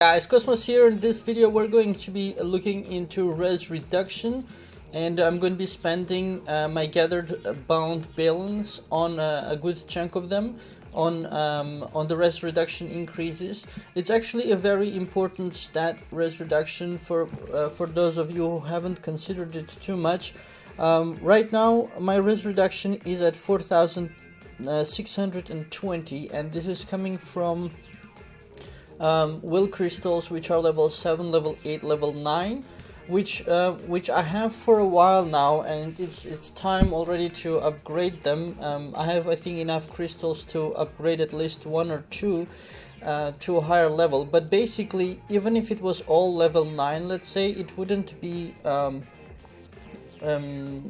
Guys, Cosmos here. In this video we're going to be looking into res reduction, and I'm going to be spending my gathered bound balance on a good chunk of them on the res reduction increases. It's actually a very important stat, res reduction, for those of you who haven't considered it too much. Right now my res reduction is at 4,620, and this is coming from will crystals, which are level 7, level 8, level 9, which I have for a while now, and it's time already to upgrade them. I have, I think, enough crystals to upgrade at least one or two to a higher level, but basically even if it was all level 9, let's say, it wouldn't be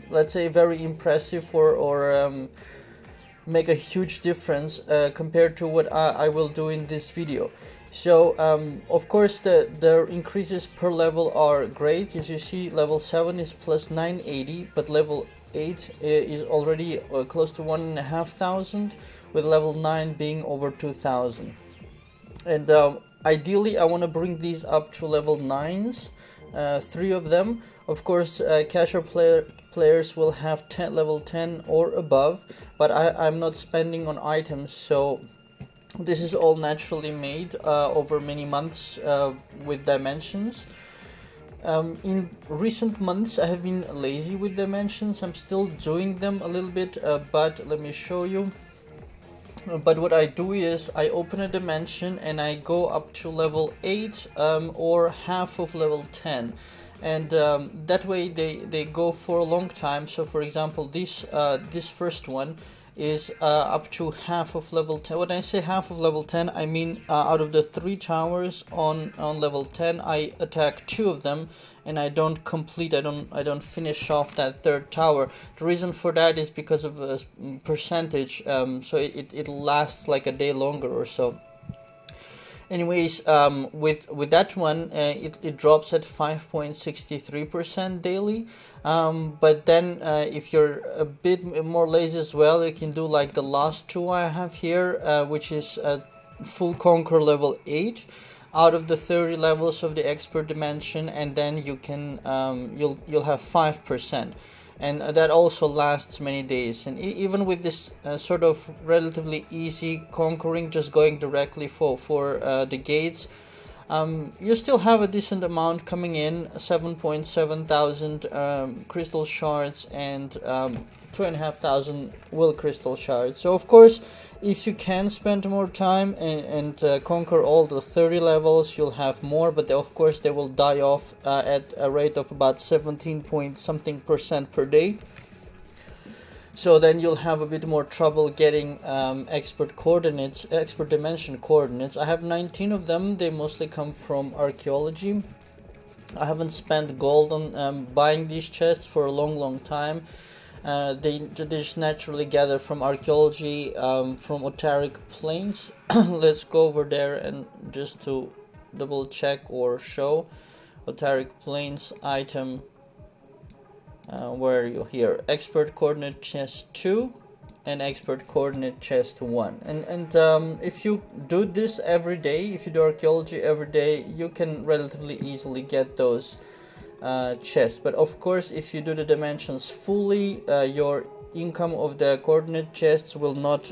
let's say very impressive or make a huge difference compared to what I will do in this video. So of course the increases per level are great. As you see, level 7 is plus 980, but level 8 is already close to 1,500, with level 9 being over 2,000. And ideally I want to bring these up to level 9s, 3 of them. Of course, casual players will have level 10 or above, but I'm not spending on items, so this is all naturally made over many months with dimensions. In recent months I have been lazy with dimensions. I'm still doing them a little bit, but let me show you. But what I do is I open a dimension and I go up to level 8 or half of level 10. And that way they go for a long time. So for example, this first one is up to half of level 10. When I say half of level 10, I mean out of the 3 towers on level 10, I attack 2 of them, and I don't complete, I don't finish off that 3rd tower. The reason for that is because of a percentage, so it lasts like a day longer or so. Anyways, with that one, it drops at 5.63% daily. But then if you're a bit more lazy as well, you can do like the last 2 I have here, which is full conquer level 8 out of the 30 levels of the expert dimension, and then you can you'll have 5%. And that also lasts many days. And even with this sort of relatively easy conquering, just going directly for the gates, you still have a decent amount coming in, 7.7 thousand crystal shards and 2,500 will crystal shards. So of course, if you can spend more time and conquer all the 30 levels, you'll have more, but of course they will die off at a rate of about 17 point something percent per day. So then you'll have a bit more trouble getting expert dimension coordinates. I have 19 of them. They mostly come from archaeology. I haven't spent gold on buying these chests for a long time. They just naturally gather from archaeology, from Otaric plains. Let's go over there and just to double check or show. Otaric plains item. Where are you? Here, expert coordinate chest 2 and expert coordinate chest 1. And if you do this every day, if you do archaeology every day, you can relatively easily get those chests. But of course, if you do the dimensions fully, your income of the coordinate chests will not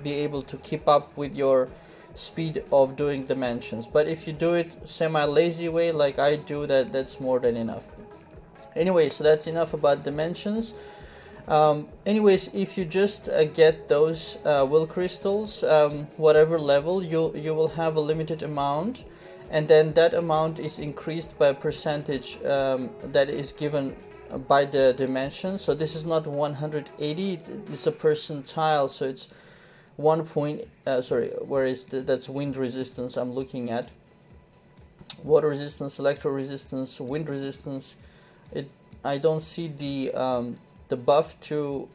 be able to keep up with your speed of doing dimensions. But if you do it semi-lazy way like I do, that's more than enough. Anyway, so that's enough about dimensions. Anyways, if you just get those will crystals, whatever level, you will have a limited amount, and then that amount is increased by a percentage that is given by the dimension. So this is not 180, it's a percentile, so it's 1 point, sorry, where is that's wind resistance I'm looking at. Water resistance, electro resistance, wind resistance. I don't see the buff to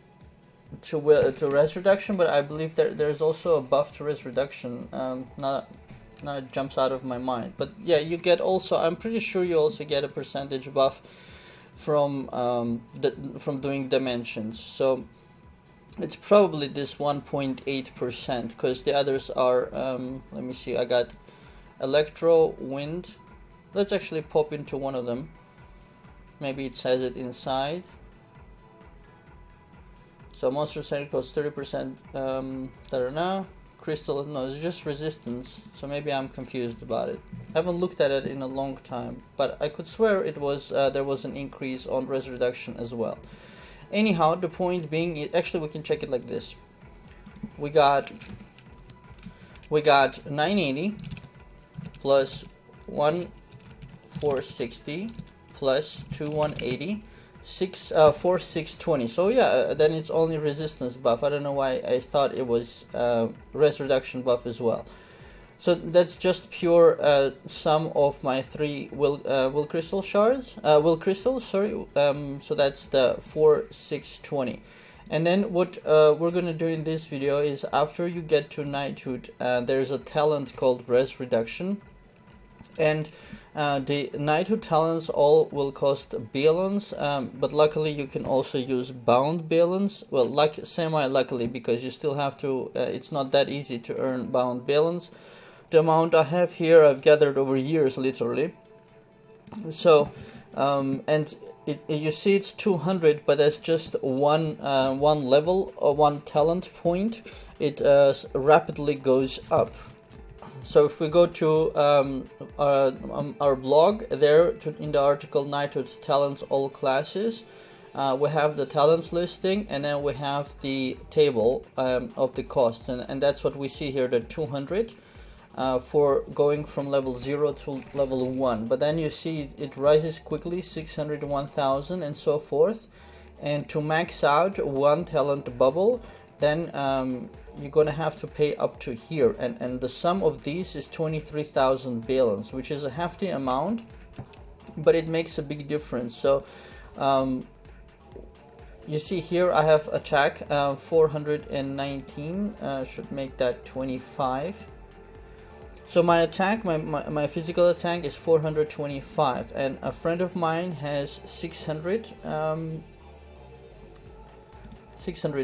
res reduction, but I believe there's also a buff to res reduction. Now it jumps out of my mind, but yeah, you get also. I'm pretty sure you also get a percentage buff from doing dimensions. So it's probably this 1.8%, because the others are. Let me see. I got Electro, Wind. Let's actually pop into one of them. Maybe it says it inside. So monster center costs 30%. Crystal, no, it's just resistance. So maybe I'm confused about it. I haven't looked at it in a long time, but I could swear it was there was an increase on res reduction as well. Anyhow, the point being, actually we can check it like this. We got 980 plus 1460 plus 2180. 620. So yeah, then it's only resistance buff. I don't know why I thought it was res reduction buff as well. So that's just pure sum of my 3 will crystal shards. Will crystals, sorry. So that's the 4620. And then what we're gonna do in this video is, after you get to Knighthood, there's a talent called res reduction, and the Knighthood talents all will cost balance, but luckily you can also use bound balance. Well, like semi-luckily, because you still have to, it's not that easy to earn bound balance. The amount I have here I've gathered over years, literally. So, and you see it's 200, but that's just one level or one talent point. It rapidly goes up. So if we go to our blog, there in the article Knighthood's talents all classes, we have the talents listing, and then we have the table of the costs, and that's what we see here, the 200 for going from level 0 to level 1. But then you see it rises quickly, 600, 1000 and so forth. And to max out one talent bubble, then you're gonna have to pay up to here, and the sum of these is 23,000 balance, which is a hefty amount, but it makes a big difference. So you see here I have attack 419, should make that 25. So my attack, my physical attack is 425, and a friend of mine has 600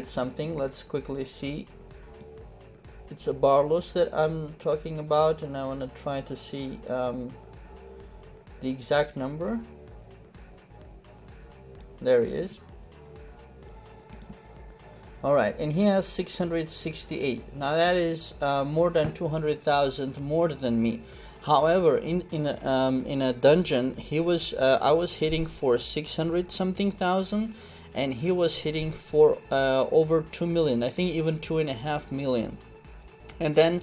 something. Let's quickly see. It's a Barlos that I'm talking about, and I want to try to see the exact number. There he is. Alright, and he has 668. Now that is more than 200,000 more than me. However, in a dungeon, he was I was hitting for 600 something thousand, and he was hitting for over 2 million. I think even 2.5 million. And then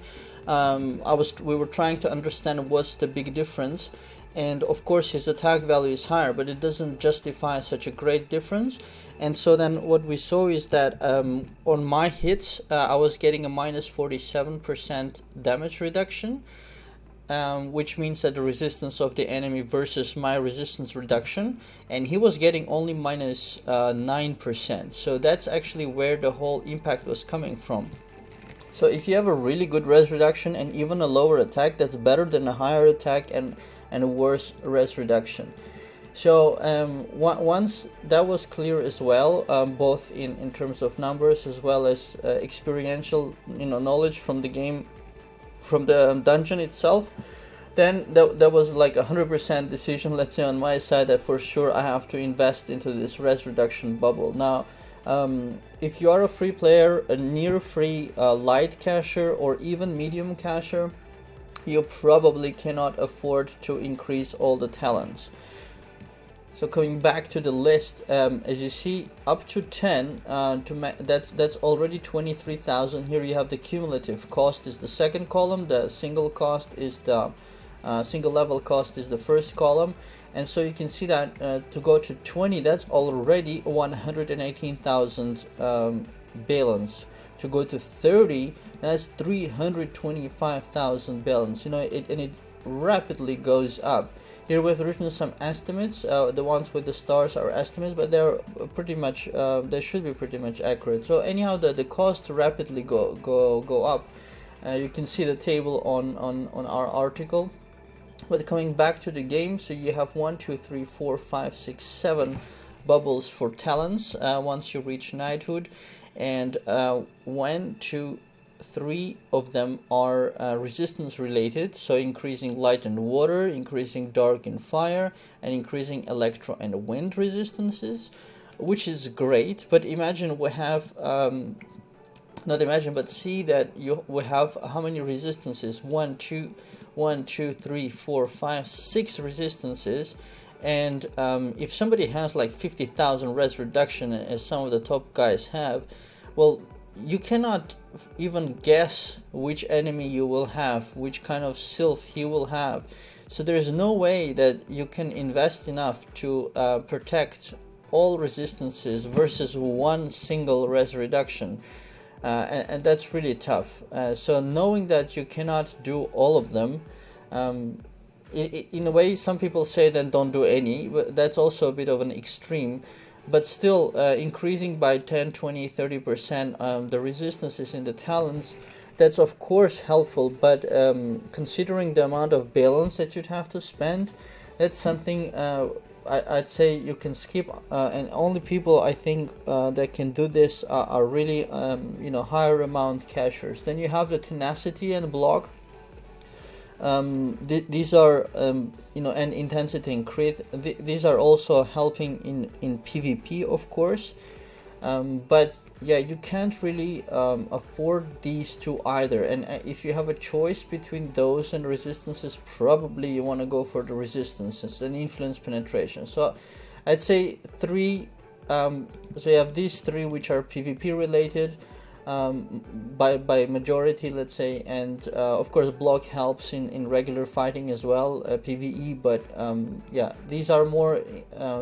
we were trying to understand what's the big difference, and of course his attack value is higher, but it doesn't justify such a great difference. And so then what we saw is that on my hits I was getting a minus 47% damage reduction, which means that the resistance of the enemy versus my resistance reduction, and he was getting only minus 9%. So that's actually where the whole impact was coming from. So if you have a really good res reduction and even a lower attack, that's better than a higher attack and a worse res reduction. So once that was clear as well, both in terms of numbers as well as experiential knowledge from the game, from the dungeon itself, then that was like 100% decision, let's say, on my side, that for sure I have to invest into this res reduction bubble. Now if you are a free player, a near free light cacher or even medium cacher, you probably cannot afford to increase all the talents. So coming back to the list, as you see, up to 10, that's already 23,000. Here you have the cumulative cost is the second column, the single cost is the single level cost is the first column, and so you can see that to go to 20, that's already 118,000 balance. To go to 30, that's 325,000 balance. It rapidly goes up. Here we've written some estimates. The ones with the stars are estimates, but they're pretty much they should be pretty much accurate. So anyhow, the costs rapidly go up. You can see the table on our article. But coming back to the game, so you have 1, 2, 3, 4, 5, 6, 7 bubbles for talents once you reach Knighthood, and when to 3 of them are resistance related, so increasing light and water, increasing dark and fire, and increasing electro and wind resistances, which is great. But imagine we have not imagine, but see that we have how many resistances? 6 resistances. And if somebody has like 50,000 res reduction, as some of the top guys have, well, you cannot even guess which enemy you will have, which kind of sylph he will have. So there's no way that you can invest enough to protect all resistances versus one single res reduction. And that's really tough. So knowing that you cannot do all of them, in a way, some people say then don't do any, but that's also a bit of an extreme. But still, increasing by 10, 20, 30% the resistances in the talents, that's of course helpful, but considering the amount of balance that you'd have to spend, that's something I'd say you can skip, and only people I think that can do this are really higher amount cashers. Then you have the tenacity and block. These are and intensity and crit. These are also helping in PvP, of course, but yeah, you can't really afford these two either. And if you have a choice between those and resistances, probably you want to go for the resistances and influence penetration. So I'd say 3. So you have these 3 which are PvP related. By majority, let's say, and of course block helps in regular fighting as well, PvE, but yeah, these are more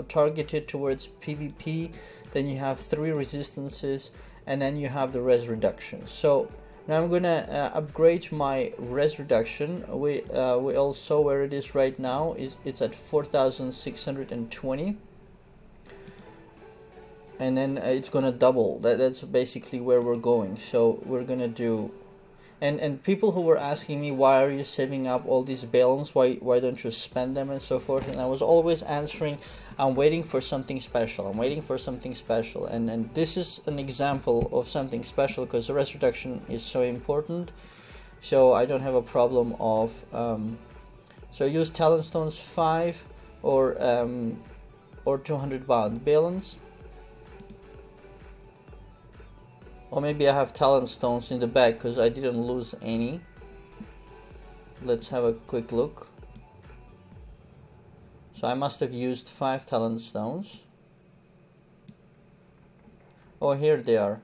targeted towards PvP. Then you have 3 resistances, and then you have the res reduction. So now I'm gonna upgrade my res reduction. We all saw where it is right now. It's at 4,620. And then it's gonna double. That's basically where we're going. So we're gonna do, and people who were asking me, why are you saving up all these balance, why don't you spend them and so forth, and I was always answering, I'm waiting for something special, and this is an example of something special, because the res reduction is so important. So I don't have a problem of so use talent stones 5 or 200 bound balance. Or maybe I have talent stones in the back because I didn't lose any. Let's have a quick look. So I must have used 5 talent stones. Oh, here they are.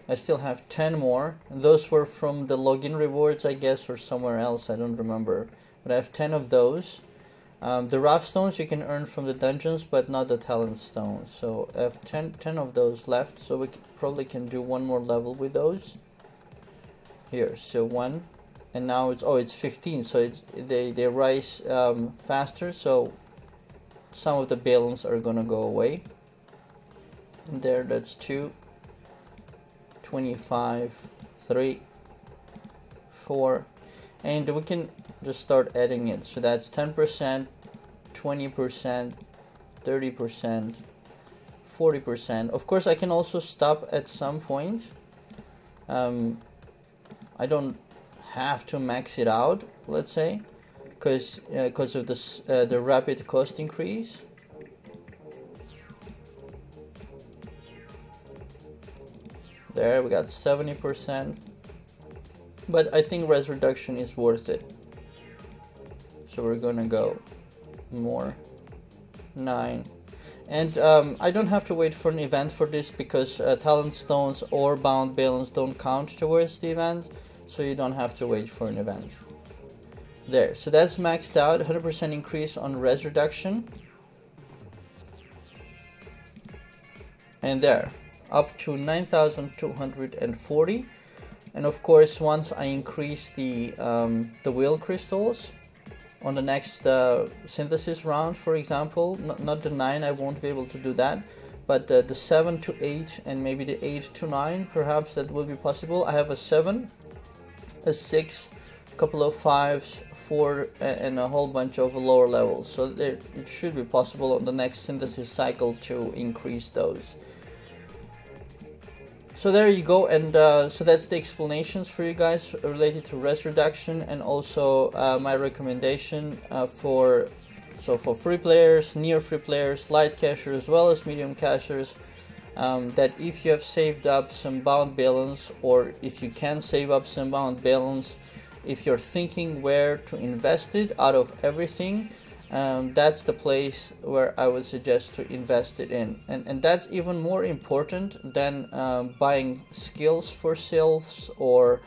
I still have 10 more. And those were from the login rewards, I guess, or somewhere else. I don't remember. But I have 10 of those. The rough stones you can earn from the dungeons, but not the talent stones. So I have 10 of those left, so we probably can do one more level with those. Here, so 1, and now it's 15. So they rise faster. So some of the balance are gonna go away. And there, that's 2, 25, 3, 4. And we can just start adding it. So that's 10%, 20%, 30%, 40%. Of course, I can also stop at some point. I don't have to max it out, let's say, because of this the rapid cost increase. There we got 70%. But I think res reduction is worth it. So we're gonna go more 9. And I don't have to wait for an event for this, because talent stones or bound balance don't count towards the event, so you don't have to wait for an event. There, so that's maxed out. 100% increase on res reduction. And there, up to 9,240. And of course, once I increase the wheel crystals on the next synthesis round, for example, not the 9, I won't be able to do that, but the 7 to 8 and maybe the 8 to 9, perhaps that will be possible. I have a 7, a 6, a couple of 5s, 4, and a whole bunch of lower levels. So it should be possible on the next synthesis cycle to increase those. So there you go, and so that's the explanations for you guys related to res reduction, and also my recommendation for free players, near free players, light cashers as well as medium cashers, that if you have saved up some bound balance, or if you can save up some bound balance, if you're thinking where to invest it out of everything, that's the place where I would suggest to invest it in, and that's even more important than buying skills for sales, or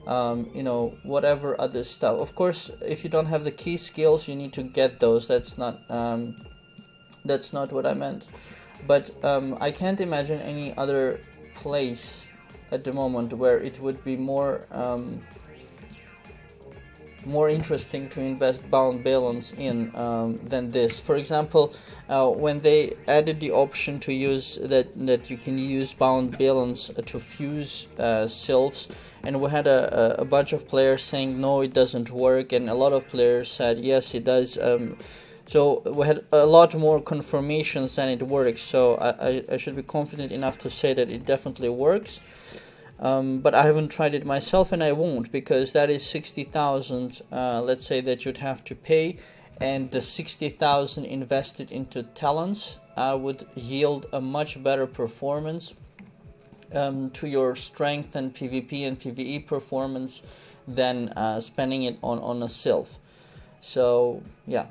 you know, whatever other stuff. Of course, if you don't have the key skills, you need to get those. That's not what I meant, but I can't imagine any other place at the moment where it would be more interesting to invest bound balance in than this. For example, when they added the option to use that you can use bound balance to fuse sylphs, and we had a bunch of players saying no, it doesn't work, and a lot of players said yes, it does. So we had a lot more confirmations than it works, so I should be confident enough to say that it definitely works. But I haven't tried it myself, and I won't, because that is 60,000, let's say, that you'd have to pay, and the 60,000 invested into talents would yield a much better performance to your strength and PvP and PvE performance than spending it on a sylph. So yeah.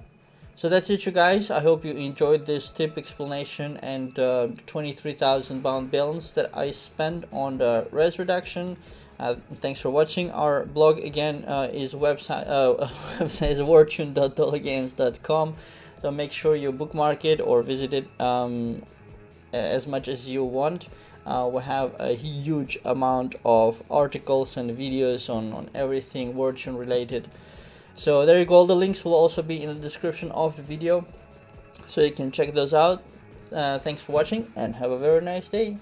So that's it, you guys. I hope you enjoyed this tip explanation and 23,000 bound balance that I spent on the res reduction. Thanks for watching. Our blog again is website is wartune.dologames.com. So make sure you bookmark it or visit it as much as you want. We have a huge amount of articles and videos on everything Wartune related. So there you go. All the links will also be in the description of the video, so you can check those out. Thanks for watching, and have a very nice day.